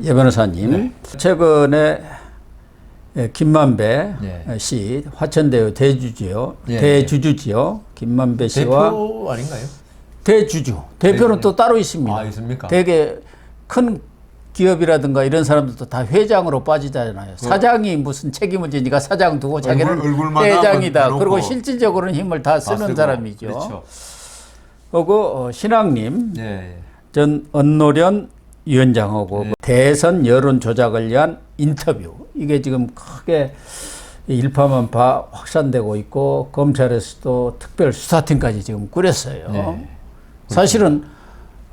예 변호사님, 네. 최근에 김만배 네. 씨, 화천대유 대주주요, 예, 대주주지요. 김만배 씨와 대표 아닌가요? 대주주, 대표는 네. 또 따로 있습니다. 아, 있습니까? 되게 큰 기업이라든가 이런 사람들도 다 회장으로 빠지잖아요. 사장이 무슨 책임을 지니까 사장 두고 자기는 얼굴만 회장이다. 해놓고 그리고 실질적으로는 힘을 다 쓰는 쓰고. 사람이죠. 그렇죠. 그리고 신학님, 예. 전 언노련 위원장하고 대선 여론 조작을 위한 인터뷰, 이게 지금 크게 일파만파 확산되고 있고 검찰에서도 특별 수사팀까지 지금 꾸렸어요. 네. 사실은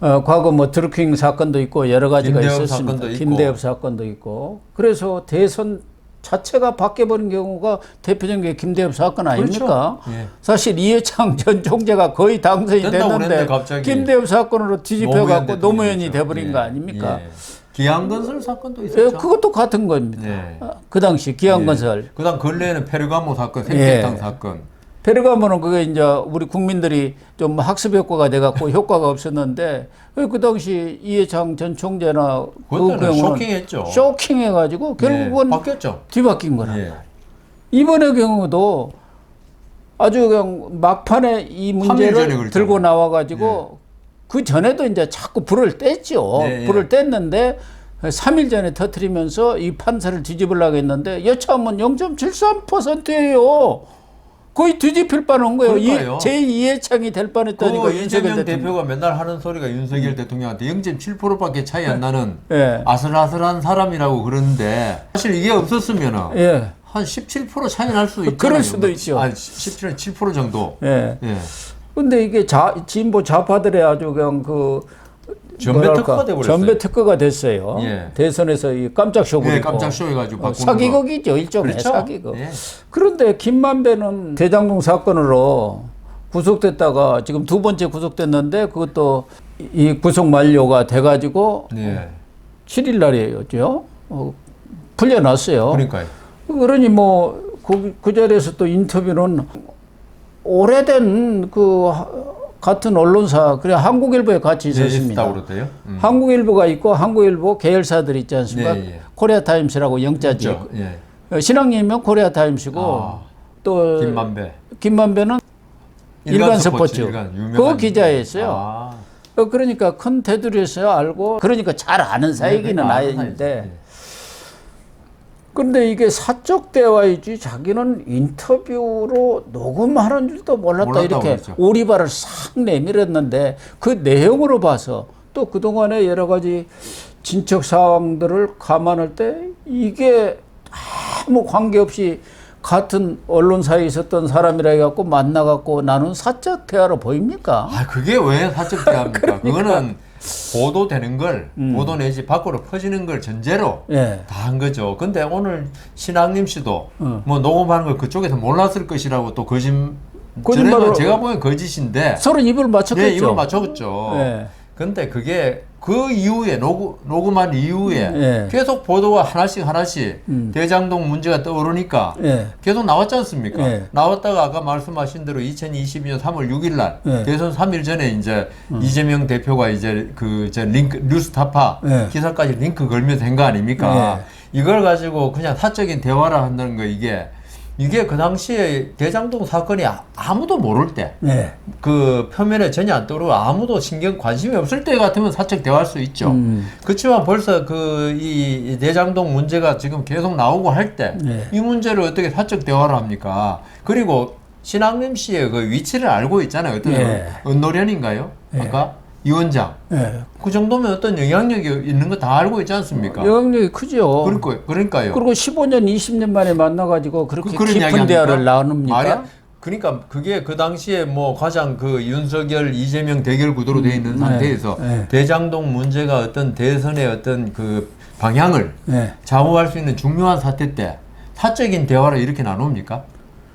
과거 뭐 드루킹 사건도 있고 여러 가지가 김대엽 있었습니다. 사건도 있고. 김대엽 사건도 있고. 그래서 대선 자체가 바뀌어버린 경우가 대표적인 게 김대엽 사건 아닙니까? 그렇죠. 예. 사실 이해창 전 총재가 거의 당선이 된다고 됐는데 그랬는데 갑자기 김대엽 사건으로 뒤집혀갖고 노무현이 대통령이죠. 돼버린 거 예. 아닙니까? 예. 기안건설 사건도 예, 있었죠. 그것도 같은 겁니다. 예. 그 당시 기안건설. 그다음 근래에는 페르가모 사건, 생태탕 예. 사건. 페르가모는 그게 이제 우리 국민들이 좀 학습 효과가 돼갖고 효과가 없었는데 그 당시 이해창 전 총재나 그때는 쇼킹했죠. 쇼킹해가지고 결국은 바뀌었죠. 뒤바뀐 거란 예. 말이에요. 이번의 경우도 아주 그냥 막판에 이 문제를 들고 나와가지고 그 전에도 이제 자꾸 불을 뗐죠. 예, 예. 불을 뗐는데 3일 전에 터뜨리면서 이 판사를 뒤집으려고 했는데 여차하면 0.73%예요. 거의 뒤집힐 뻔한 거예요. 그러니까요. 제2회창이 될 뻔했다니까. 이재명 대표가 맨날 하는 소리가 윤석열 대통령한테 0.7%밖에 차이 안 나는 예. 아슬아슬한 사람이라고 그러는데 사실 이게 없었으면은 예. 한 17% 차이 날 수도 있잖아요. 그럴 수도 있죠. 한 7% 정도. 예. 예. 근데 이게 진보 좌파들의 아주 그냥 그 전배 특허가 돼버렸어요. 전배 특허가 됐어요. 예. 대선에서 이 깜짝 쇼고. 예, 깜짝 쇼해가지고 바꾸는 사기극이죠, 일종의 그렇죠? 사기극. 예. 그런데 김만배는 대장동 사건으로 구속됐다가 지금 두 번째 구속됐는데 그것도 이 구속 만료가 돼가지고 예. 7일 날이었죠. 풀려났어요. 그러니까요. 그러니 뭐 그 자리에서 또 인터뷰는 오래된 그 같은 언론사, 그래 한국일보에 같이 있었습니다. 그렇대요. 한국일보가 있고 한국일보 계열사들 있지 않습니까? 네, 예. 코리아타임스라고 영자지. 그렇죠. 예. 신앙님은 코리아타임스고 또 김만배는 일간스포츠. 그 기자였어요. 아. 그러니까 큰 테두리에서 알고, 그러니까 잘 아는 사이기는 아닌데. 근데 이게 사적 대화이지 자기는 인터뷰로 녹음하는 줄도 몰랐다 이렇게 그랬죠. 오리발을 싹 내밀었는데 그 내용으로 봐서 또 그동안의 여러 가지 진척 사항들을 감안할 때 이게 아무 관계없이 같은 언론사에 있었던 사람이라 해갖고 만나갖고 나눈 사적 대화로 보입니까? 아, 그게 왜 사적 대화입니까? 그거는 보도되는 걸, 보도 내지 밖으로 퍼지는 걸 전제로 예. 다 한 거죠. 근데 오늘 신학님 씨도 뭐 녹음하는 걸 그쪽에서 몰랐을 것이라고 또 거짓말을 제가 보기엔 거짓인데 서로 입을 맞췄겠죠. 네, 입을 맞췄죠. 예. 근데 그게 그 이후에 녹음한 이후에 예. 계속 보도가 하나씩 대장동 문제가 떠오르니까 예. 계속 나왔지 않습니까? 예. 나왔다가 아까 말씀하신 대로 2022년 3월 6일 날 예. 대선 3일 전에 이제 이재명 대표가 이제 링크 뉴스타파 예. 기사까지 링크 걸면서 한 거 아닙니까? 이걸 가지고 그냥 사적인 대화를 한다는 거 이게 그 당시에 대장동 사건이 아무도 모를 때, 예. 그 표면에 전혀 안 떠오르고 아무도 관심이 없을 때 같으면 사적 대화할 수 있죠. 그렇지만 벌써 이 대장동 문제가 지금 계속 나오고 할 때, 이 문제를 어떻게 사적 대화를 합니까? 그리고 신학림 씨의 그 위치를 알고 있잖아요. 어떤 언노련인가요? 아까 위원장. 그 정도면 어떤 영향력이 있는 거 다 알고 있지 않습니까? 영향력이 크죠. 그러니까요. 그리고 15년, 20년 만에 만나가지고 그렇게 그런 깊은 대화를 나눕니까? 말이야? 그러니까 그게 그 당시에 뭐 가장 그 윤석열, 이재명 대결 구도로 되어 있는 상태에서 대장동 문제가 어떤 대선의 어떤 그 방향을 좌우할 수 있는 중요한 사태 때 사적인 대화를 이렇게 나눕니까?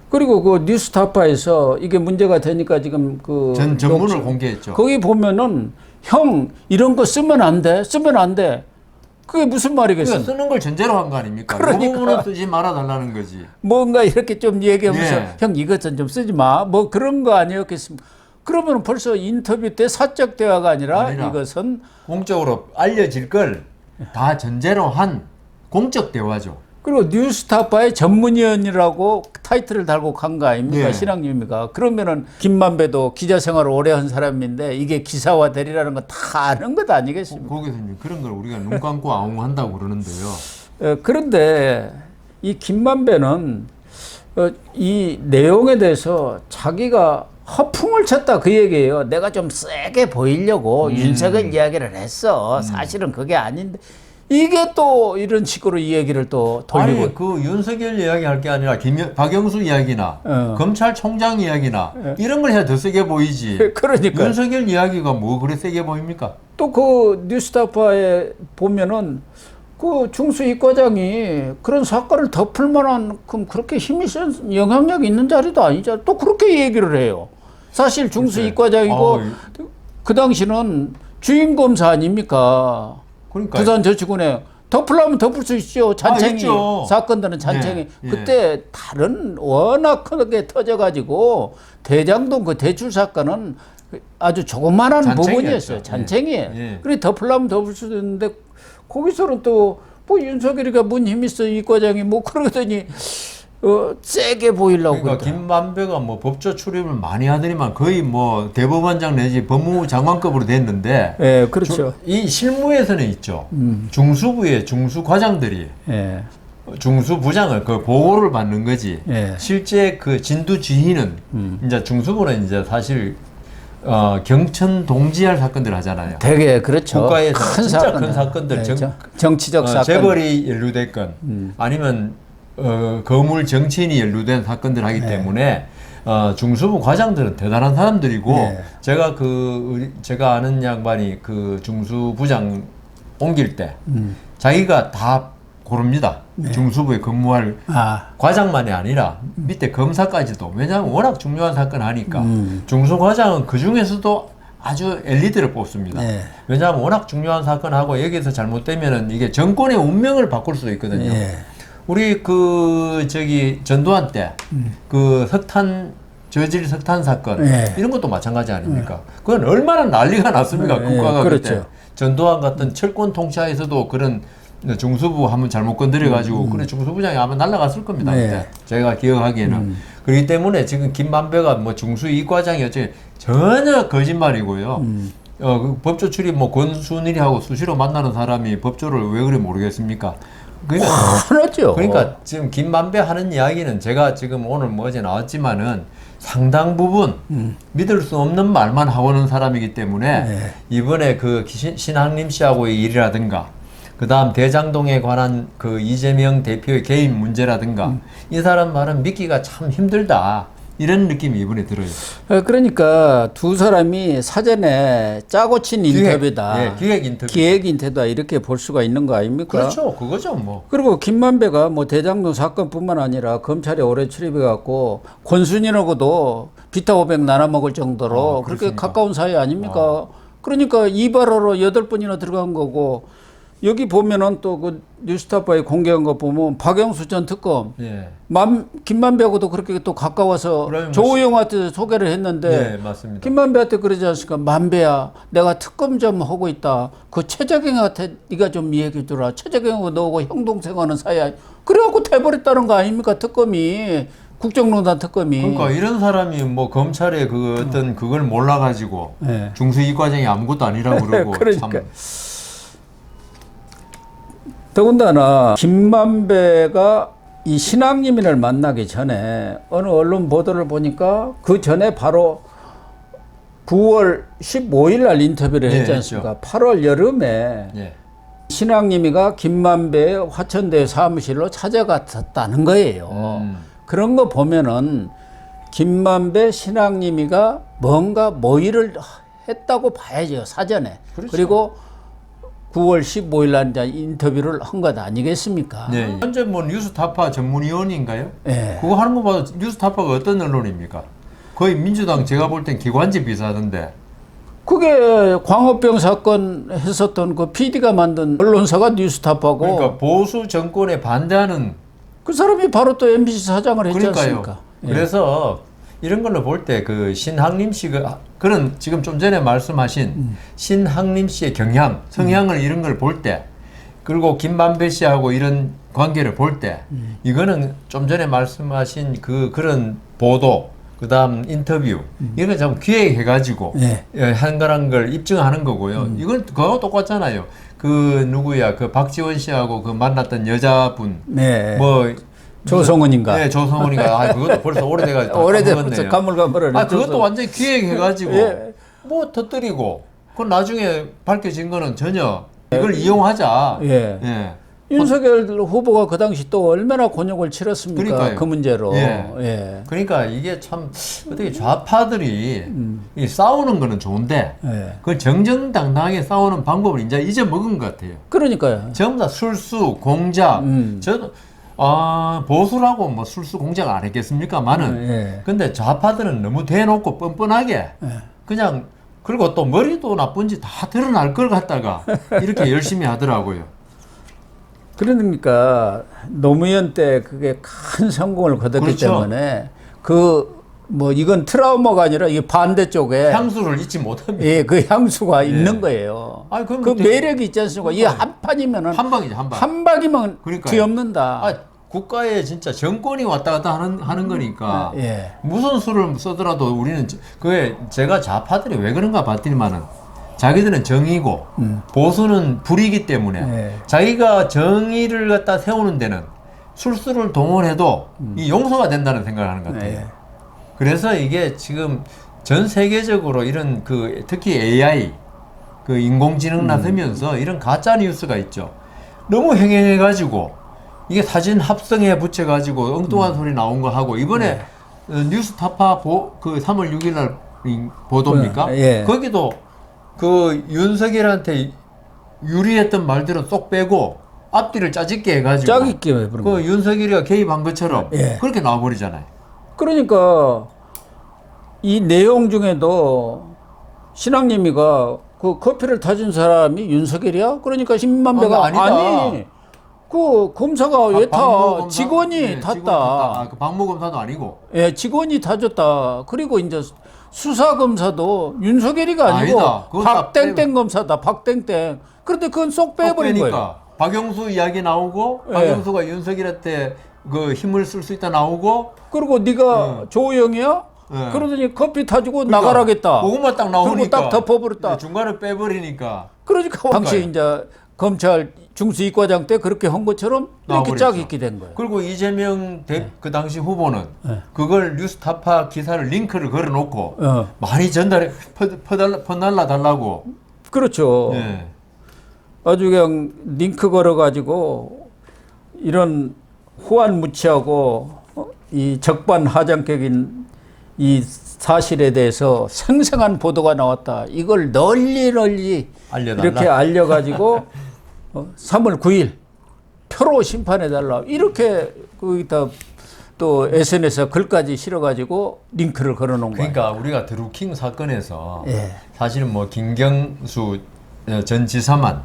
그리고 그 뉴스타파에서 이게 문제가 되니까 지금 그 전문을 공개했죠. 거기 보면은 형 이런 거 쓰면 안 돼, 쓰면 안 돼. 그게 무슨 말이겠어요? 그러니까 쓰는 걸 전제로 한 거 아닙니까? 그러니까. 그 부분은 쓰지 말아달라는 거지. 뭔가 이렇게 좀 얘기하면서 형 이것은 좀 쓰지 마. 뭐 그런 거 아니었겠습니까? 그러면 벌써 인터뷰 때 사적 대화가 아니라 이것은 공적으로 알려질 걸 다 전제로 한 공적 대화죠. 그리고 뉴스타파의 전문위원이라고 타이틀을 달고 간 거 아닙니까? 예. 신앙유미가. 그러면은 김만배도 기자 생활을 오래 한 사람인데 이게 기사화되리라는 건 다 아는 것 아니겠습니까? 거기서 이제 그런 걸 우리가 눈 감고 아웅한다고 그러는데요. 그런데 이 김만배는 이 내용에 대해서 자기가 허풍을 쳤다 그 얘기예요. 내가 좀 세게 보이려고 윤석열 이야기를 했어. 사실은 그게 아닌데 이게 또 이런 식으로 이 얘기를 또 돌리고. 아니 그 윤석열 이야기 할 게 아니라 박영수 이야기나 검찰총장 이야기나 이런 걸 해야 더 세게 보이지. 그러니까 윤석열 이야기가 뭐 그래 세게 보입니까? 또 그 뉴스타파에 보면은 그 중수 이과장이 그런 사건을 덮을 만한 그렇게 힘이 센 영향력이 있는 자리도 아니잖아. 또 그렇게 얘기를 해요. 사실 중수 이과장이고 그 당시는 주임 검사 아닙니까? 그러니까 부산저축은행 덮으려면 덮을 수 있죠. 잔챙이 있죠. 사건들은 잔챙이. 예, 예. 그때 다른 워낙 크게 터져가지고 대장동 그 대출 사건은 아주 조그만한 잔챙이였죠. 부분이었어요. 잔챙이에요. 예. 그래 덮으려면 덮을 수도 있는데 거기서는 또 뭐 윤석열이가 뭔 힘 있어 이 과장이 뭐 그러더니 세게 보이려고 그러니까 그러더라. 김만배가 뭐 법조 출입을 많이 하더니만 거의 뭐 대법원장 내지 법무부 장관급으로 됐는데 예, 그렇죠. 이 실무에서는 있죠. 중수부의 중수과장들이 예, 중수부장을 그 보고를 받는 거지. 예. 실제 그 진두 지휘는 이제 중수부는 이제 사실 경천 동지할 사건들 하잖아요. 되게 그렇죠. 국가에서 큰 진짜 사건들. 큰 사건들, 네, 정치적 사건. 재벌이 연루됐건 아니면 거물 정치인이 연루된 사건들 하기 때문에 중수부 과장들은 대단한 사람들이고 네. 제가 아는 양반이 그 중수부장 옮길 때 자기가 다 고릅니다. 중수부에 근무할 과장만이 아니라 밑에 검사까지도. 왜냐하면 워낙 중요한 사건 하니까. 중수과장은 그 중에서도 아주 엘리트를 뽑습니다. 네. 왜냐하면 워낙 중요한 사건하고 여기서 잘못되면은 이게 정권의 운명을 바꿀 수도 있거든요. 네. 우리 전두환 때 그 저질 석탄 사건 네. 이런 것도 마찬가지 아닙니까? 그건 얼마나 난리가 났습니까? 네. 국가가 그렇죠. 그때 전두환 같은 철권 통치하에서도 그런 중수부 한번 잘못 건드려가지고 그래 중수부장이 아마 날아갔을 겁니다. 네. 그때 제가 기억하기에는 그렇기 때문에 지금 김만배가 뭐 중수 이과장이 어째 전혀 거짓말이고요. 그 법조 출입 뭐 권순일이하고 수시로 만나는 사람이 법조를 왜 그래 모르겠습니까? 하나죠. 그러니까 지금 김만배 하는 이야기는 제가 지금 오늘 뭐 어제 나왔지만은 상당 부분 믿을 수 없는 말만 하고는 사람이기 때문에 네. 이번에 그 신학림 씨하고의 일이라든가 그 다음 대장동에 관한 그 이재명 대표의 개인 문제라든가 이 사람 말은 믿기가 참 힘들다. 이런 느낌이 이번에 들어요. 그러니까 두 사람이 사전에 짜고 친 인터뷰다. 예, 기획 인터뷰. 기획 인터뷰다 이렇게 볼 수가 있는 거 아닙니까? 그렇죠. 그거죠 뭐. 그리고 김만배가 뭐 대장동 사건뿐만 아니라 검찰에 오래 출입해갖고 권순일하고도 비타 500 나눠 먹을 정도로 그렇게 그렇습니까? 가까운 사이 아닙니까? 그러니까 이발하러 8번이나 들어간 거고 여기 보면은 또 그 뉴스타파에 공개한 거 보면 박영수 전 특검 예. 김만배하고도 그렇게 또 가까워서 그러면 조우영한테 소개를 했는데 네, 맞습니다. 김만배한테 그러지 않습니까? 만배야, 내가 특검 좀 하고 있다. 그 최재경한테 네가 좀 얘기해 주라. 최재경하고 너하고 형 동생하는 사이야. 그래갖고 돼버렸다는 거 아닙니까? 특검이 국정농단 특검이. 그러니까 이런 사람이 뭐 검찰의 그 어떤 그걸 몰라가지고 네. 중수 이과장이 아무것도 아니라고 그러고 그러니까. 참. 더군다나 김만배가 이 신앙님을 만나기 전에 어느 언론 보도를 보니까 그 전에 바로 9월 15일 날 인터뷰를 네, 했지 않습니까? 8월 여름에 예. 신앙님이가 김만배의 화천대 사무실로 찾아갔다는 거예요. 그런 거 보면은 김만배 신앙님이가 뭔가 모의를 했다고 봐야죠, 사전에. 그렇죠. 그리고 9월 15일 날 이제 인터뷰를 한 것 아니겠습니까? 네. 현재 뭐 뉴스타파 전문위원인가요? 네. 그거 하는 거 봐도 뉴스타파가 어떤 언론입니까? 거의 민주당 제가 볼 땐 기관지 비슷하던데. 그게 광우병 사건 했었던 그 PD가 만든 언론사가 뉴스타파고 그러니까 보수 정권에 반대하는 그 사람이 바로 또 MBC 사장을 했지 그러니까요. 않습니까? 예. 그래서 이런 걸로 볼 때 그 신학림 씨가 그런 지금 좀 전에 말씀하신 신학림 씨의 경향, 성향을 이런 걸 볼 때 그리고 김만배 씨하고 이런 관계를 볼 때 이거는 좀 전에 말씀하신 그런 보도 그다음 인터뷰 이런 좀 기획해가지고 네. 한 거란 걸 입증하는 거고요. 이건 그거 똑같잖아요. 그 누구야 그 박지원 씨하고 그 만났던 여자분 네. 뭐 조성은인가? 네, 조성은이가 아 그것도 벌써 오래돼가지고 오래돼서 가물가물하네. 아 그것도 완전히 기획해가지고 예. 뭐 터뜨리고 그 나중에 밝혀진 거는 전혀 이걸 이용하자. 예. 예. 윤석열 후보가 그 당시 또 얼마나 곤욕을 치렀습니까? 그러니까요. 그 문제로. 예. 예. 그러니까 이게 참 어떻게 좌파들이 이 싸우는 거는 좋은데 예. 그 정정당당하게 싸우는 방법을 이제 잊어먹은 것 같아요. 그러니까요. 전부 다 술수, 공작. 저도 보수라고 뭐 술수 공작 안 했겠습니까만은. 예. 근데 좌파들은 너무 대놓고 뻔뻔하게 예. 그냥 그리고 또 머리도 나쁜지 다 드러날 걸 갖다가 이렇게 열심히 하더라고요. 그러니까 노무현 때 그게 큰 성공을 거뒀기 그렇죠. 때문에 뭐 이건 트라우마가 아니라 이 반대쪽에 향수를 잊지 못합니다. 예, 그 향수가 있는 거예요. 아니, 그럼 그 되게- 매력이 있지 않습니까? 이 한 판이면은 한 방이죠, 한 방. 한 방이면 그러니까요. 뒤엎는다. 아, 국가에 진짜 정권이 왔다 갔다 하는 거니까 예. 무슨 수를 쓰더라도 우리는 그게 제가 좌파들이 왜 그런가 봤더니만은 자기들은 정의고 보수는 불이기 때문에 예. 자기가 정의를 갖다 세우는 데는 술수를 동원해도 이 용서가 된다는 생각을 하는 것 같아요. 예. 그래서 이게 지금 전 세계적으로 이런 특히 AI 그 인공지능 나서면서 이런 가짜 뉴스가 있죠. 너무 횡행해가지고 이게 사진 합성해 붙여가지고 엉뚱한 소리 나온 거 하고 이번에 뉴스타파 그 3월 6일 날 보도입니까? 예. 거기도 그 윤석열한테 유리했던 말들은 쏙 빼고 앞뒤를 짜집게 해가지고 짜깁게 왜 그런 그 윤석열이가 개입한 것처럼 예. 그렇게 나와버리잖아요. 그러니까 이 내용 중에도 신앙님이가 그 커피를 타준 사람이 윤석열이야? 그러니까 신만배가 아니다. 아니 그 검사가 왜 타? 직원이 탔다. 그 박모 검사도 아니고. 예, 직원이 타줬다. 그리고 이제 수사 검사도 윤석열이가 아니고 아니다. 그건 다 박땡땡 검사다. 박땡땡. 그런데 그건 쏙 빼버린 거예요. 박영수 이야기 나오고 예. 박영수가 윤석열한테 그 힘을 쓸 수 있다 나오고. 그리고 네가 조영이야? 예. 그러더니 커피 타주고 그러니까 나가라겠다. 그것만 딱 나오니까. 그리고 딱 덮어버렸다. 중간에 빼버리니까. 그러니까 당시 이제 검찰 중수이과장 때 그렇게 한 것처럼 이렇게 나와버렸죠. 짝 있게 된 거예요. 그리고 이재명 그 당시 후보는 네. 그걸 뉴스타파 기사를 링크를 걸어놓고 많이 퍼날라 달라고. 그렇죠. 예. 아주 그냥 링크 걸어가지고 이런 후한무치하고 이 적반하장격인 이 사실에 대해서 생생한 보도가 나왔다. 이걸 널리 알려달라. 이렇게 알려가지고 3월 9일 표로 심판해달라. 이렇게 거기다 또 SNS에 글까지 실어가지고 링크를 걸어놓은 거예요. 그러니까 우리가 드루킹 사건에서 예. 사실은 뭐 김경수 전 지사만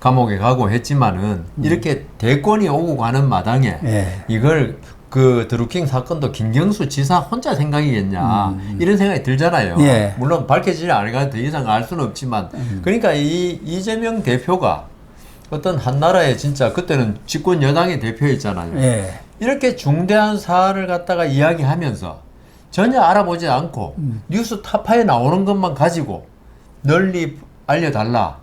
감옥에 가고 했지만은 이렇게 대권이 오고 가는 마당에 예. 이걸 그 드루킹 사건도 김경수 지사 혼자 생각이겠냐 이런 생각이 들잖아요. 예. 물론 밝혀지지 않으니까 더 이상 알 수는 없지만 그러니까 이재명 대표가 어떤 한나라의 진짜 그때는 집권 여당의 대표였잖아요. 예. 이렇게 중대한 사안을 갖다가 이야기하면서 전혀 알아보지 않고 뉴스 타파에 나오는 것만 가지고 널리 알려달라.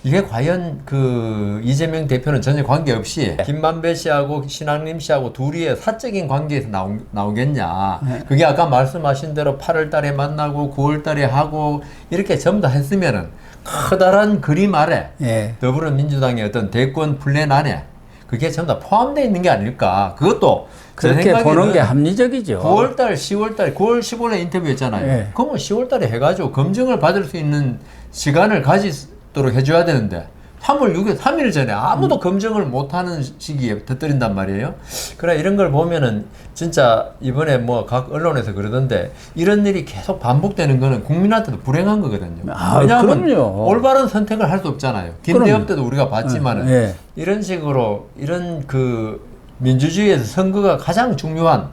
이게 과연 그 이재명 대표는 전혀 관계없이 김만배 씨하고 신학림 씨하고 둘이의 사적인 관계에서 나오겠냐. 그게 아까 말씀하신 대로 8월 달에 만나고 9월 달에 하고 이렇게 전부 다 했으면은 커다란 그림 아래 예. 더불어민주당의 어떤 대권 플랜 안에 그게 전부 다 포함되어 있는 게 아닐까. 그것도 그렇게 보는 게 합리적이죠. 9월달, 10월달, 9월 15일에 인터뷰했잖아요. 예. 그러면 10월달에 해가지고 검증을 받을 수 있는 시간을 가지도록 해줘야 되는데 3월 6일, 3일 전에 아무도 검증을 못하는 시기에 터뜨린단 말이에요. 그래 이런 걸 보면은 진짜 이번에 뭐 각 언론에서 그러던데 이런 일이 계속 반복되는 거는 국민한테도 불행한 거거든요. 아, 왜냐하면 그럼요. 올바른 선택을 할 수 없잖아요. 김대엽 때도 우리가 봤지만은 예. 이런 식으로 이런 그 민주주의에서 선거가 가장 중요한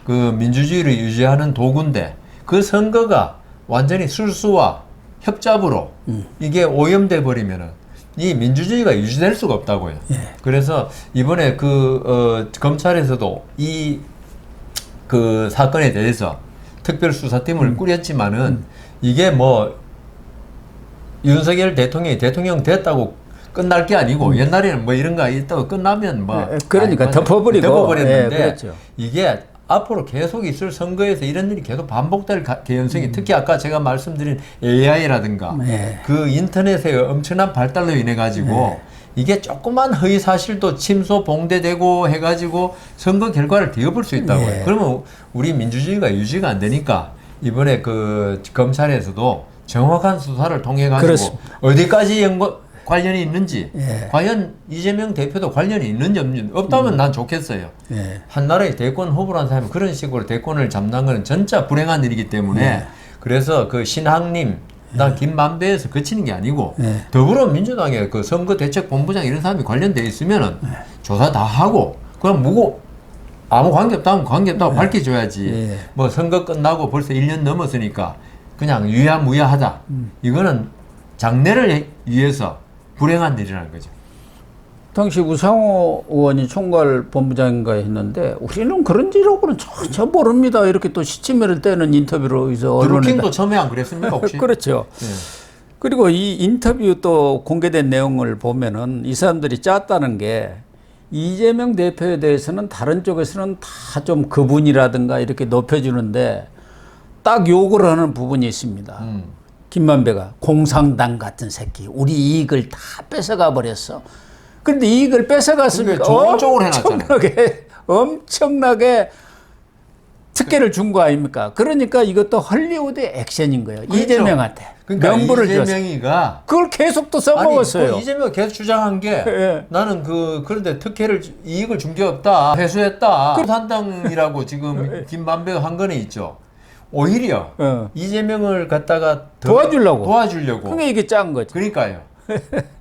그 민주주의를 유지하는 도구인데 그 선거가 완전히 술수와 협잡으로 이게 오염돼 버리면은 이 민주주의가 유지될 수가 없다고요. 예. 그래서 이번에 검찰에서도 이 그 사건에 대해서 특별수사팀을 꾸렸지만은 이게 뭐 윤석열 대통령이 대통령 됐다고 끝날 게 아니고 옛날에는 뭐 이런 거 있다고 끝나면 뭐 그러니까 덮어버렸는데 그렇죠. 이게 앞으로 계속 있을 선거에서 이런 일이 계속 반복될 개연성이 특히 아까 제가 말씀드린 AI라든가 네. 그 인터넷의 엄청난 발달로 인해 가지고 이게 조그만 허위 사실도 침소 봉대되고 해가지고 선거 결과를 뒤엎을 수 있다고요. 네. 그러면 우리 민주주의가 유지가 안 되니까 이번에 그 검찰에서도 정확한 수사를 통해 가지고 그렇습니다. 어디까지 관련이 있는지 예. 과연 이재명 대표도 관련이 있는지 없는지 없다면 난 좋겠어요. 예. 한 나라의 대권 후보라는 사람이 그런 식으로 대권을 잡는 것은 진짜 불행한 일이기 때문에 그래서 그 신학님 나 김만배에서 그치는 게 아니고 더불어민주당의 그 선거대책본부장 이런 사람이 관련돼 있으면은 조사 다 하고 그럼 아무 관계없다면 관계없다고 밝혀줘야지. 뭐 선거 끝나고 벌써 1년 넘었으니까 그냥 유야무야하다. 이거는 장래를 위해서 불행한 일이라는 거죠. 당시 우상호 의원이 총괄본부장인가 했는데 우리는 그런 일하고는 전혀 모릅니다. 이렇게 또 시치미를 떼는 인터뷰로 해서 언론에 드루킹도 처음에 안 그랬습니까 혹시? 그렇죠. 네. 그리고 이 인터뷰 또 공개된 내용을 보면은 이 사람들이 짰다는 게 이재명 대표에 대해서는 다른 쪽에서는 다 좀 그분이라든가 이렇게 높여주는데 딱 욕을 하는 부분이 있습니다. 김만배가 공산당 같은 새끼 우리 이익을 다 뺏어가 버렸어. 그런데 이익을 뺏어갔으니까 좋은 쪽으로 해놨잖아요. 엄청나게 특혜를 준 거 아닙니까? 그러니까 이것도 헐리우드의 액션인 거예요. 그렇죠. 이재명한테 그러니까 명분을 줬어요. 이재명이가 그걸 계속 또 써먹었어요. 아니, 이재명 계속 주장한 게 예. 나는 그런데 이익을 준 게 없다. 회수했다. 공산당이라고 지금 김만배가 한 거는 있죠. 오히려 이재명을 갖다가 도와주려고. 도와주려고. 그게 이게 짠 거죠. 그러니까요.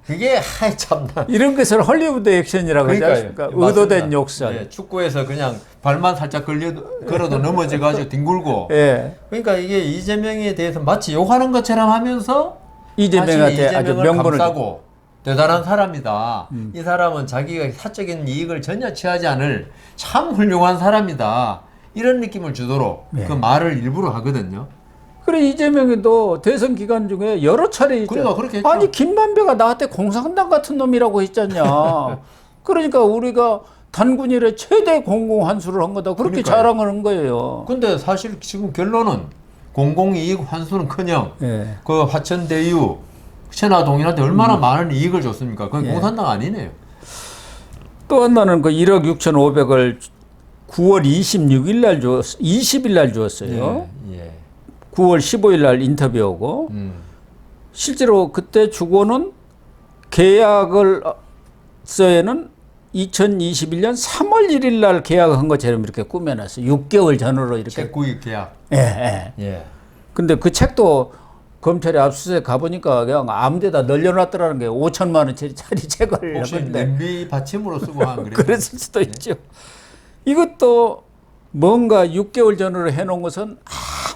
그게 참나. 이런 것을 헐리우드 액션이라고 하지 않습니까? 의도된 욕설. 네, 축구에서 그냥 발만 살짝 걸어도 넘어져가지고 뒹굴고. 예. 그러니까 이게 이재명에 대해서 마치 욕하는 것처럼 하면서 이재명한테 아주 명분을 감싸고 대단한 사람이다. 이 사람은 자기가 사적인 이익을 전혀 취하지 않을 참 훌륭한 사람이다. 이런 느낌을 주도록 그 말을 일부러 하거든요. 그래 이재명이도 대선 기간 중에 여러 차례 있죠. 그러니까 그렇게 했죠. 아니 김만배가 나한테 공산당 같은 놈이라고 했잖냐. 그러니까 우리가 단군일의 최대 공공환수를 한 거다. 그렇게 그러니까요. 자랑을 한 거예요. 근데 사실 지금 결론은 공공이익 환수는커녕 그 화천대유 신화동인한테 얼마나 많은 이익을 줬습니까? 그건 공산당 아니네요. 또 하나는 그 1억 6,500을 9월 26일 날 20일 날 주었어요. 예. 9월 15일 날 인터뷰하고 실제로 그때 주고는 계약을 써에는 2021년 3월 1일 날 계약한 것처럼 이렇게 꾸며놨어요. 6개월 전으로 이렇게. 책 구입 계약. 예. 근데 그 책도 검찰이 압수수색 가보니까 그냥 아무 데다 널려놨더라는 게 5천만 원짜리 책을. 혹시 근데 냄비 받침으로 쓰고 한 그래요? 그랬을 수도 있죠. 이것도 뭔가 6개월 전으로 해놓은 것은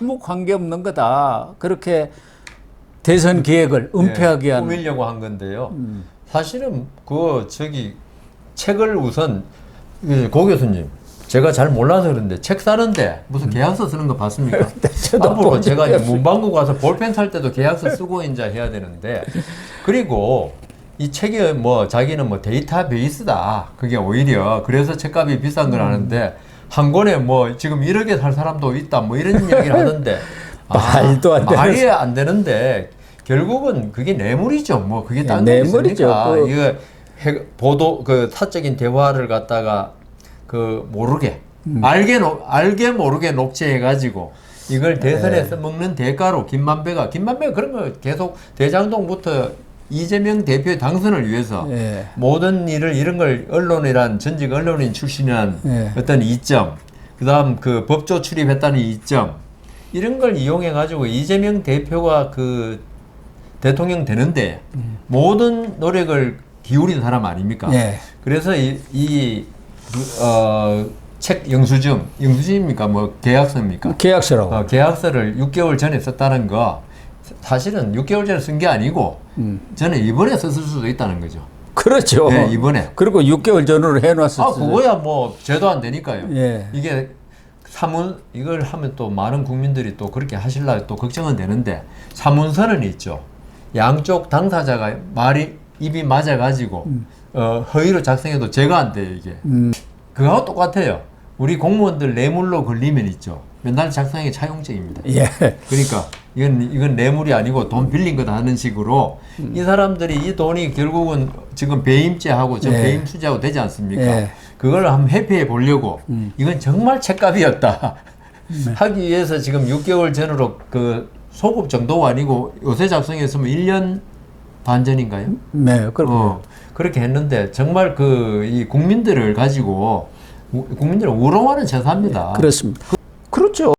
아무 관계없는 거다. 그렇게 대선 계획을 은폐하게 한. 꾸미려고 한 건데요. 사실은 책을 우선 고 교수님 제가 잘 몰라서 그런데 책 사는데 무슨 계약서 쓰는 거 봤습니까? 앞으로 제가 이제 문방구 가서 볼펜 살 때도 계약서 쓰고 이제 해야 되는데 그리고 이 책이 뭐 자기는 뭐 데이터베이스다. 그게 오히려 그래서 책값이 비싼 걸 아는데 한 권에 뭐 지금 1억에 살 사람도 있다. 뭐 이런 이야기를 하던데 말도 안 되는 말이 안 되는데 결국은 그게 뇌물이죠. 뭐 그게 딴 거 뇌물이죠. 있습니까? 이거 보도 그 사적인 대화를 갖다가 그 모르게 알게 모르게 녹취해가지고 이걸 대선에 써먹는 대가로 김만배가 그런 거 계속 대장동부터 이재명 대표의 당선을 위해서 모든 일을 이런 걸 언론이란 전직 언론인 출신이란 어떤 이점, 그다음 그 법조 출입했다는 이점 이런 걸 이용해 가지고 이재명 대표가 그 대통령 되는데 모든 노력을 기울인 사람 아닙니까? 그래서 책 영수증입니까? 뭐 계약서입니까? 계약서라고. 계약서를 6개월 전에 썼다는 거 사실은 6개월 전에 쓴 게 아니고 저는 이번에 썼을 수도 있다는 거죠. 그렇죠. 네, 이번에. 그리고 6개월 전으로 해놨을 때. 그거야 뭐 죄도 안 되니까요. 예. 이게 이걸 하면 또 많은 국민들이 또 그렇게 하실라 또 걱정은 되는데 사문서는 있죠. 양쪽 당사자가 입이 맞아가지고 허위로 작성해도 죄가 안 돼요 이게. 그거하고 똑같아요. 우리 공무원들 뇌물로 걸리면 있죠. 맨날 작성하기 차용증입니다. 예. 그러니까 이건 뇌물이 아니고 돈 빌린 거다 하는 식으로 이 사람들이 이 돈이 결국은 지금 배임죄하고 저 예. 배임 수재하고 되지 않습니까? 예. 그걸 한번 회피해 보려고 이건 정말 책값이었다 하기 위해서 지금 6개월 전으로 그 소급 정도가 아니고 요새 작성했으면 1년 반 전인가요? 네, 그렇고 그렇게 했는데 정말 이 국민들을 가지고 국민들을 우롱하는 제사입니다. 그렇습니다. 그렇죠.